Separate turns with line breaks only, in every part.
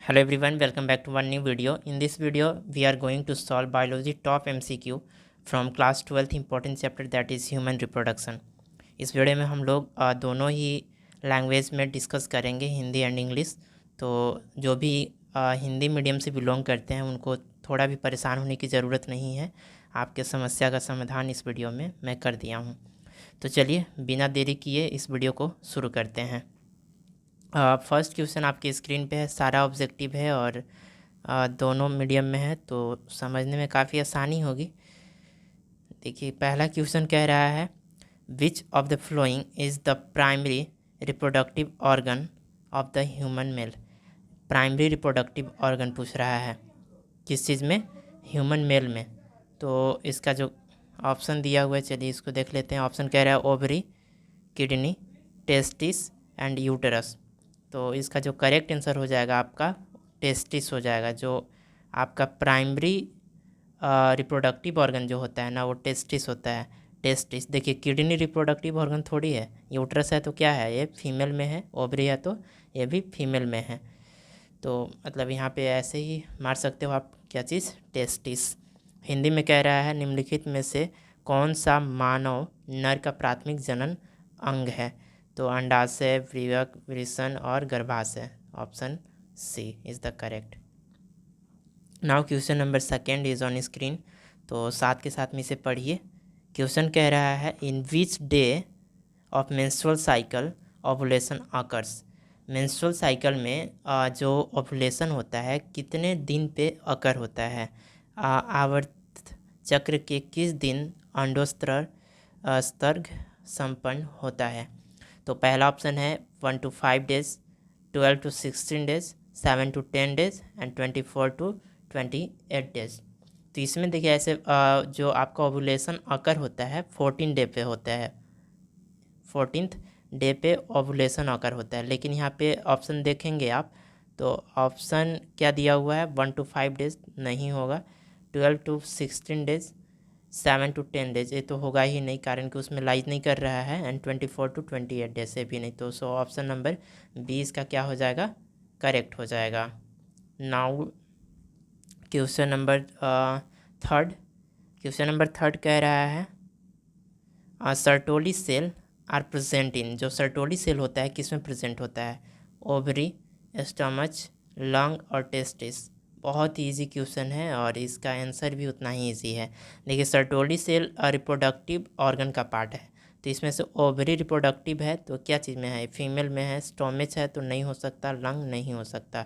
Hello everyone, welcome back to one new video. In this video, we are going to solve biology top MCQ from class 12th important chapter that is human reproduction. इस video में हम लोग दोनों ही language में discuss करेंगे, Hindi and English. तो जो भी हिंदी मीडियम से बिलोंग करते हैं उनको थोड़ा भी परेशान होने की ज़रूरत नहीं है। आपके समस्या का समाधान इस वीडियो में मैं कर दिया हूँ। तो चलिए बिना देरी किए इस वीडियो को शुरू करते हैं। फर्स्ट क्वेश्चन आपकी स्क्रीन पे है, सारा ऑब्जेक्टिव है और दोनों मीडियम में है तो समझने में काफ़ी आसानी होगी। देखिए पहला क्वेश्चन कह रहा है विच of the following is the primary reproductive organ of the human male. Primary reproductive organ पूछ रहा है किस चीज़ में, ह्यूमन मेल में। तो इसका जो ऑप्शन दिया हुआ है चलिए इसको देख लेते हैं। ऑप्शन कह रहा है ovary, kidney, testis and uterus. तो इसका जो करेक्ट आंसर हो जाएगा आपका टेस्टिस हो जाएगा। जो आपका प्राइमरी रिप्रोडक्टिव ऑर्गन जो होता है ना वो टेस्टिस होता है। टेस्टिस देखिए किडनी रिप्रोडक्टिव ऑर्गन थोड़ी है, यूट्रस है तो क्या है, ये फीमेल में है, ओवरी है तो ये भी फीमेल में है। तो मतलब यहाँ पे ऐसे ही मार सकते हो आप, क्या चीज़, टेस्टिस। हिंदी में कह रहा है निम्नलिखित में से कौन सा मानव नर का प्राथमिक जनन अंग है। तो अंडाशय, वृक्क, वृषण और गर्भाशय। Option C is the correct. Now question number second is on screen. तो साथ के साथ में इसे पढ़िए। क्वेश्चन कह रहा है in which day of menstrual cycle ovulation occurs. Menstrual cycle में जो ओवुलेशन होता है कितने दिन पे अकर होता है। आवर्त चक्र के किस दिन अंडोस्तर स्तर्ग संपन्न होता है। तो पहला ऑप्शन है 1 to 5 days, 12 to 16 days, 7 to 10 days and 24 to 28 days. तो इसमें देखिए ऐसे जो आपका ओवुलेशन अकर होता है 14 डे पे होता है, 14th डे पे ओवुलेशन अकर होता है। लेकिन यहाँ पे ऑप्शन देखेंगे आप तो ऑप्शन क्या दिया हुआ है, 1 to 5 डेज नहीं होगा, 12 to 16 डेज, 7 to 10 डेज ये तो होगा ही नहीं कारण कि उसमें लाइज नहीं कर रहा है, एंड 24 to 28 डेज से भी नहीं। तो सो ऑप्शन नंबर 20 का क्या हो जाएगा, करेक्ट हो जाएगा। Now question number third. Question number third कह रहा है Sertoli cell are present in. जो सर्टोली सेल होता है किस में प्रेजेंट होता है, ओवरी, स्टमच, लंग और टेस्टिस। बहुत ही ईजी क्वेश्चन है और इसका आंसर भी उतना ही ईजी है। देखिए सर्टोली सेल रिप्रोडक्टिव ऑर्गन का पार्ट है तो इसमें से ओवरी रिप्रोडक्टिव है तो क्या चीज़ में है, फीमेल में है, स्टोमेच है तो नहीं हो सकता, लंग नहीं हो सकता।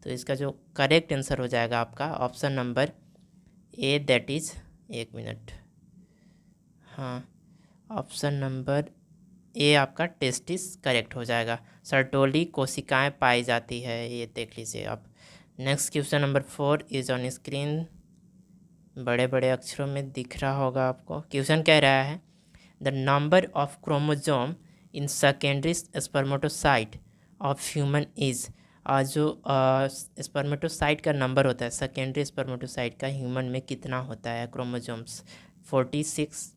तो इसका जो करेक्ट आंसर हो जाएगा आपका option number A, that is, एक मिनट, हाँ ऑप्शन नंबर ए आपका टेस्टिस करेक्ट हो जाएगा। सर्टोली कोशिकाएं पाई जाती है, ये देख लीजिए आप। Next question number 4 is on screen, बड़े बड़े अक्षरों में दिख रहा होगा आपको। क्वेश्चन कह रहा है the number of chromosome in secondary spermatocyte of human is. जो स्पर्मेटोसाइट का नंबर होता है सेकेंडरी स्पर्मेटोसाइट का ह्यूमन में कितना होता है, क्रोमोजोम्स 46,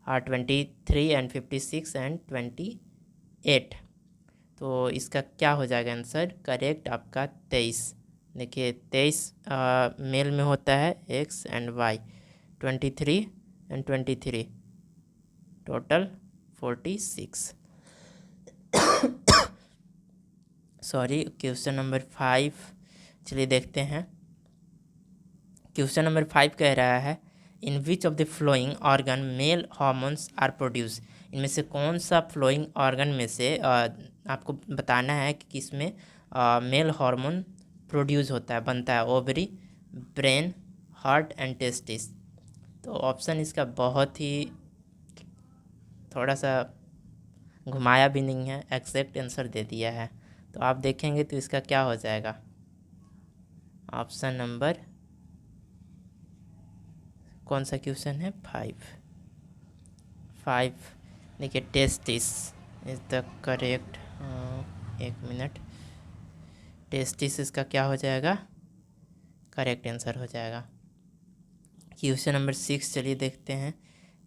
23 एंड 56 एंड 28। तो इसका क्या हो जाएगा आंसर, करेक्ट आपका 23। देखिए 23 मेल में होता है, X and Y, 23 and 23, total 46। Sorry, question number 5 चलिए देखते हैं। क्वेश्चन नंबर 5 कह रहा है in which of the following organ male hormones are produce. इनमें से कौन सा फ्लोइंग ऑर्गन में से आपको बताना है कि किसमें मेल हार्मोन प्रोड्यूस होता है, बनता है, ovary, brain, heart and testis. तो ऑप्शन इसका बहुत ही थोड़ा सा घुमाया भी नहीं है, एक्सेक्ट आंसर दे दिया है। तो आप देखेंगे तो इसका क्या हो जाएगा, ऑप्शन नंबर कौन सा क्वेश्चन है, 5। देखिए टेस्टिस इज द करेक्ट, एक मिनट, टेस्टिस इसका क्या हो जाएगा, करेक्ट आंसर हो जाएगा। क्वेश्चन नंबर 6 चलिए देखते हैं।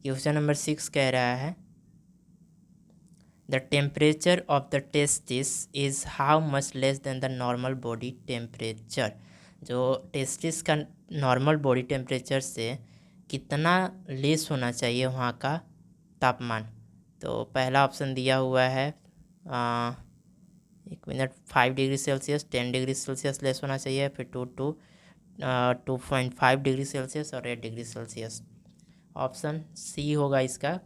क्वेश्चन नंबर 6 कह रहा है the temperature of the testis is how much less than the normal body temperature. जो टेस्टिस का नॉर्मल बॉडी टेम्परेचर से कितना लेस होना चाहिए वहाँ का तापमान। तो पहला ऑप्शन दिया हुआ है 5 degree Celsius, 10 degree Celsius less होना चाहिए, फिर 2.5 डिग्री सेल्सियस और 8 डिग्री सेल्सियस। ऑप्शन सी होगा इसका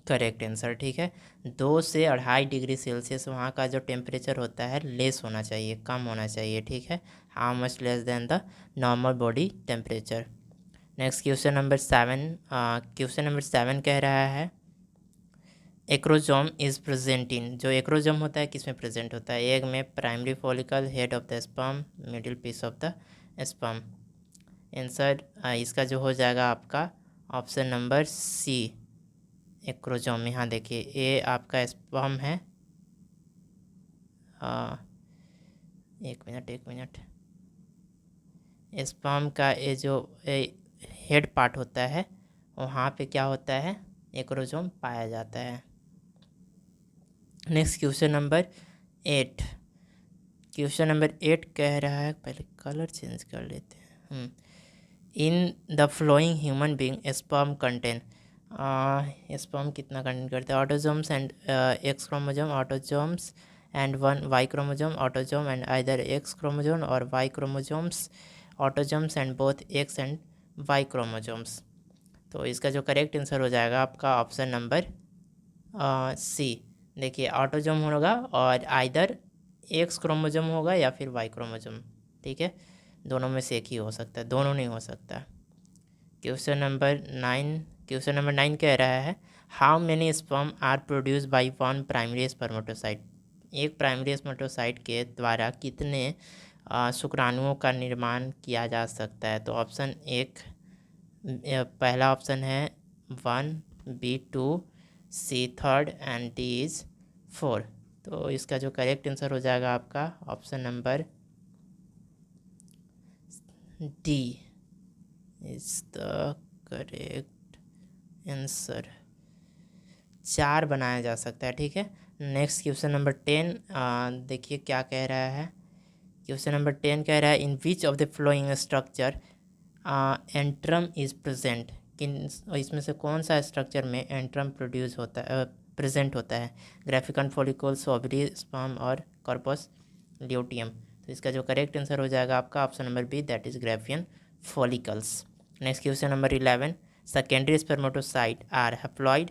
करेक्ट आंसर। ठीक है, 2 से 2.5 डिग्री सेल्सियस वहाँ का जो टेम्परेचर होता है लेस होना चाहिए, कम होना चाहिए। ठीक है, how much less than the normal body temperature. Next question number 7 कह रहा है एक्रोजोम इज़ प्रेजेंट इन। जो एक्रोजोम होता है किस में प्रेजेंट होता है? एग में, primary follicle, head of the sperm, middle piece of the sperm. Answer इसका जो हो जाएगा आपका ऑप्शन नंबर सी, एक्रोजोम। यहाँ देखिए ए आपका स्पर्म है, एक मिनट, स्पर्म का ये जो हेड पार्ट होता है वहाँ पे क्या होता है? एक्रोजोम पाया जाता है। नेक्स्ट क्वेश्चन नंबर 8 कह रहा है, पहले कलर चेंज कर लेते हैं। In the following human being sperm contain, sperm कितना कंटेन करते हैं? Autosomes and X chromosome, autosomes and 1 Y chromosome, autosome and either X chromosome or Y chromosomes, autosomes and both X and Y chromosomes. तो इसका जो correct answer हो जाएगा आपका option number C. देखिए ऑटोजोम होगा और आइदर एक्स क्रोमोजोम होगा या फिर वाई क्रोमोजोम। ठीक है, दोनों में से एक ही हो सकता है, दोनों नहीं हो सकता। क्वेश्चन नंबर 9 कह रहा है how many sperm are produce by one primary spermatocyte. एक प्राइमरी स्पर्मेटोसाइट के द्वारा कितने शुक्राणुओं का निर्माण किया जा सकता है? तो ऑप्शन एक, पहला ऑप्शन है 1, B 2, C 3 and D is 4। तो इसका जो करेक्ट आंसर हो जाएगा आपका option number D is the correct answer. 4 बनाया जा सकता है। ठीक है, नेक्स्ट क्वेश्चन नंबर 10 देखिए क्या कह रहा है। क्वेश्चन नंबर 10 कह रहा है in which of the following structure antrum is present. किन इसमें से कौन सा स्ट्रक्चर में एंट्रम प्रोड्यूस होता है, प्रेजेंट होता है? ग्राफिकन फॉलिकल्स, ओवरी, स्पर्म और कॉर्पस ल्यूटियम। तो इसका जो करेक्ट आंसर हो जाएगा आपका option number B, that is graafian follicles. Next question number 11 secondary spermatocyte are haploid,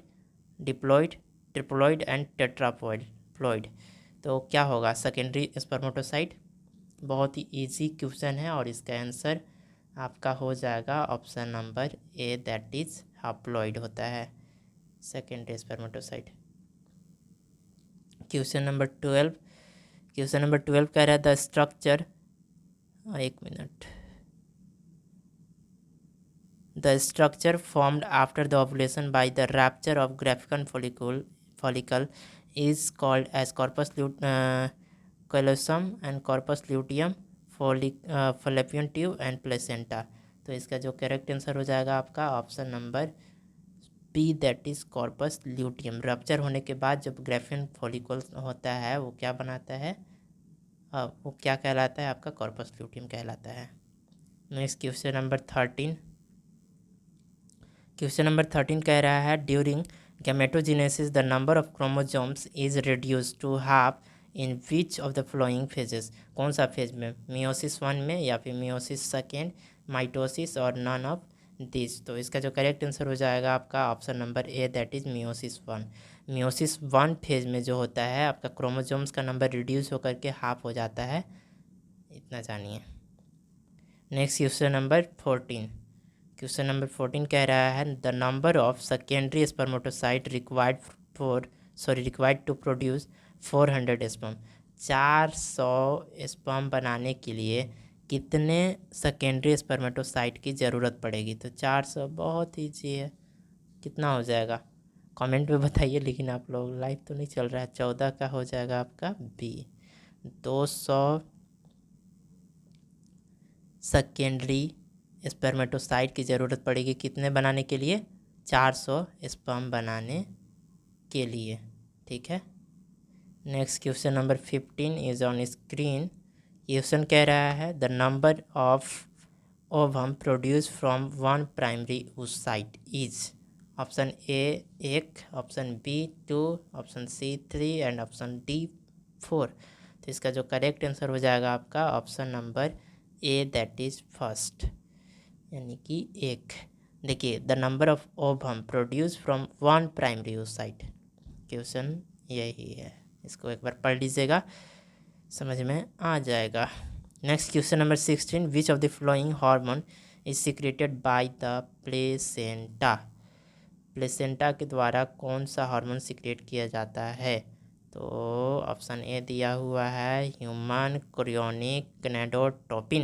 diploid, triploid and tetraploid. तो क्या होगा सेकेंडरी स्पर्मेटोसाइट? बहुत ही इजी क्वेश्चन है और इसका आंसर आपका हो जाएगा option number A, that is haploid होता है सेकेंडरी स्पर्मेटोसाइट। क्वेश्चन नंबर 12 कह रहा है द स्ट्रक्चर, एक मिनट, the structure formed after the ovulation by the rupture of graafian follicle is called as corpus callosum and corpus luteum, fallopian tube and placenta। तो इसका जो करेक्ट आंसर हो जाएगा आपका option number B, that is corpus luteum. Rupture होने के बाद जब ग्राफियन फॉलिकल होता है वो क्या बनाता है? वो क्या कहलाता है? आपका कॉर्पस ल्यूटियम कहलाता है। नेक्स्ट क्वेश्चन नंबर 13 कह रहा है during gametogenesis the number of chromosomes is reduce to half in which of the following phases. कौन सा फेज में? मियोसिस 1 में या फिर मियोसिस 2, माइटोसिस और नन ऑफ दिस। तो इसका जो करेक्ट आंसर हो जाएगा आपका option number A, that is meiosis 1। Meiosis 1 phase में जो होता है आपका क्रोमोसोम्स का नंबर रिड्यूस होकर के हाफ हो जाता है, इतना जानिए। नेक्स्ट क्वेश्चन नंबर 14 कह रहा है the number of secondary spermatocyte required to produce 400 sperm. 400 sperm बनाने के लिए कितने सेकेंडरी स्पर्मेटोसाइट की ज़रूरत पड़ेगी? तो 400 बहुत ईजी है, कितना हो जाएगा कमेंट में बताइए। लेकिन आप लोग लाइव तो नहीं चल रहा है। 14 का हो जाएगा आपका बी। 200 सेकेंडरी स्पर्मेटोसाइट की ज़रूरत पड़ेगी कितने बनाने के लिए? 400 स्पर्म बनाने के लिए। ठीक है। Next question number 15 is on screen. Question कह रहा है the number of ovum produce from one primary oocyte is. Option A 1, option B 2, option C 3 and option D 4। तो इसका जो करेक्ट आंसर हो जाएगा आपका option number A, that is first, यानी कि 1। देखिए the number of ovum produce from one primary oocyte, question यही है। इसको एक बार पढ़ लीजिएगा, समझ में आ जाएगा। Next question number 16, which of the flowing hormone is secreted by the placenta. Placenta के द्वारा कौन सा हार्मोन सिक्रेट किया जाता है। तो ऑप्शन ए दिया हुआ है human chorionic gonadotropin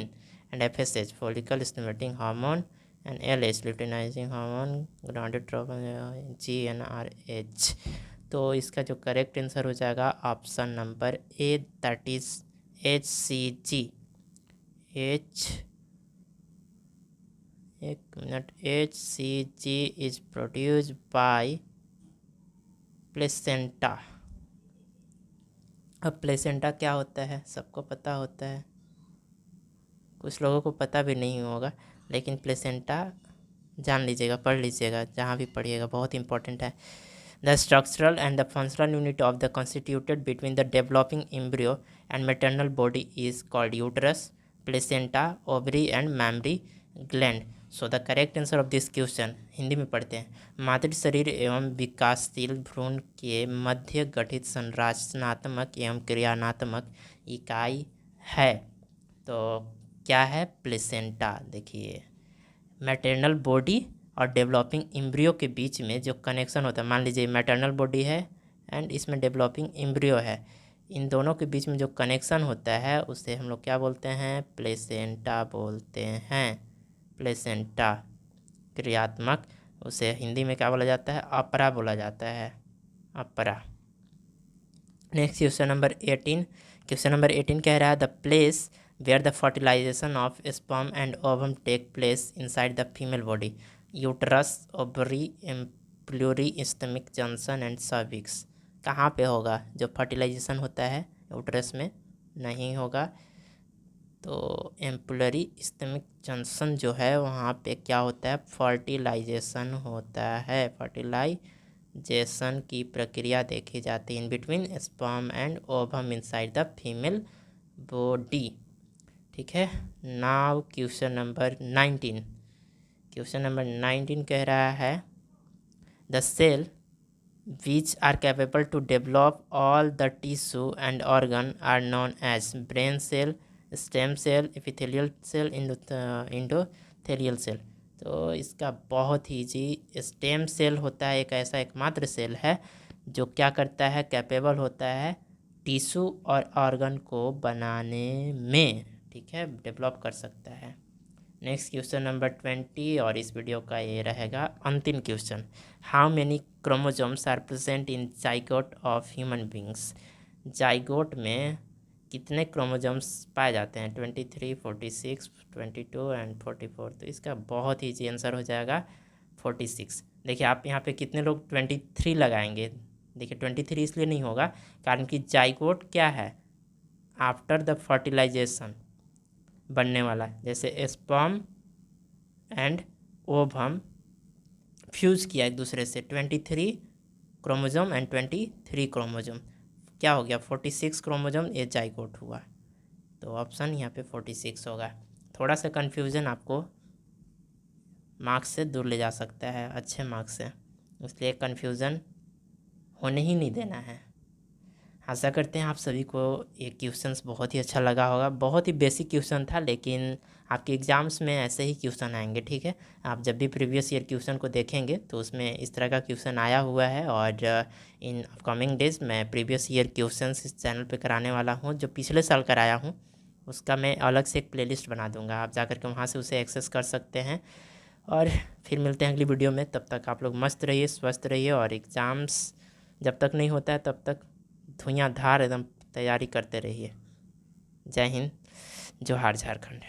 and FSH follicle stimulating hormone and LH luteinizing hormone gonadotropin GnRH. तो इसका जो करेक्ट आंसर हो जाएगा option number A, that is HCG। HCG is produced by placenta. अब प्लेसेंटा क्या होता है सबको पता होता है, कुछ लोगों को पता भी नहीं होगा, लेकिन प्लेसेंटा जान लीजिएगा, पढ़ लीजिएगा, जहाँ भी पढ़िएगा, बहुत इंपॉर्टेंट है। The structural and the functional unit of the constituted between the developing embryo and maternal body is called uterus, placenta, ovary and mammary gland. So the correct answer of this question, Hindi में पढ़ते हैं, मातृ शरीर एवं विकासशील भ्रूण के मध्य गठित संरचनात्मक एवं क्रियात्मक इकाई है। तो क्या है, प्लेसेंटा। देखिए मैटरनल बॉडी और डेवलपिंग एम्ब्रियो के बीच में जो कनेक्शन होता है, मान लीजिए मैटरनल बॉडी है एंड इसमें डेवलपिंग एम्ब्रियो है, इन दोनों के बीच में जो कनेक्शन होता है उसे हम लोग क्या बोलते हैं, प्लेसेंटा बोलते हैं। प्लेसेंटा क्रियात्मक, उसे हिंदी में क्या बोला जाता है, अपरा बोला जाता है, अपरा। Next question number 18। Question number 18 कह रहा है the place where the fertilization of sperm and ovum take place inside the female body, uterus, ovary, ampullary, stomach, junction and cervix। कहाँ पे होगा जो फर्टिलाइजेशन होता है, यूट्रस में नहीं होगा, तो एम्पुलरी स्टमक जंक्शन जो है वहाँ पे क्या होता है, फर्टिलाइजेशन होता है। फर्टिलाइजेशन की प्रक्रिया देखी जाती है in between sperm and ovum inside the female body. ठीक है। Now question number 19। Question number 19 कह रहा है the cell which are capable to develop all the tissue and organ are known as brain cell, stem cell, epithelial cell, endothelial cell। तो इसका बहुत ही जी, stem cell होता है एक ऐसा एकमात्र सेल है जो क्या करता है, कैपेबल होता है टिश्यू और ऑर्गन को बनाने में, ठीक है, डेवलप कर सकता है। नेक्स्ट क्वेश्चन नंबर 20 और इस वीडियो का ये रहेगा अंतिम question. How many chromosomes are present in zygote of human beings. Zygote में कितने क्रोमोसोम्स पाए जाते हैं, 23, 46, 22 एंड 44। तो इसका बहुत ही इजी आंसर हो जाएगा 46। देखिए आप यहाँ पे कितने लोग 23 लगाएंगे, देखिए 23 इसलिए नहीं होगा कारण कि जाइगोट क्या है, आफ्टर द फर्टिलाइजेशन बनने वाला, जैसे स्पर्म एंड ओवम फ्यूज़ किया एक दूसरे से, 23 क्रोमोसोम एंड 23 क्रोमोसोम क्या हो गया, 46 क्रोमोसोम, ये जाइगोट हुआ। तो ऑप्शन यहाँ पे 46 होगा। थोड़ा सा कन्फ्यूज़न आपको मार्क्स से दूर ले जा सकता है, अच्छे मार्क्स से, इसलिए कन्फ्यूज़न होने ही नहीं देना है। आशा करते हैं आप सभी को ये क्वेश्चंस बहुत ही अच्छा लगा होगा। बहुत ही बेसिक क्वेश्चन था, लेकिन आपके एग्ज़ाम्स में ऐसे ही क्वेश्चन आएंगे, ठीक है। आप जब भी प्रीवियस ईयर क्वेश्चन को देखेंगे तो उसमें इस तरह का क्वेश्चन आया हुआ है, और इन अपकमिंग डेज मैं प्रीवियस ईयर क्वेश्चंस इस चैनल पे कराने वाला हूँ। जो पिछले साल कराया हूँ उसका मैं अलग से एक प्लेलिस्ट बना दूँगा, आप जा कर के वहाँ से उसे एक्सेस कर सकते हैं। और फिर मिलते हैं अगली वीडियो में, तब तक आप लोग मस्त रहिए, स्वस्थ रहिए, और एग्ज़ाम्स जब तक नहीं होता है तब तक धुआंधार एकदम तैयारी करते रहिए। जय हिंद, जोहार झारखंड।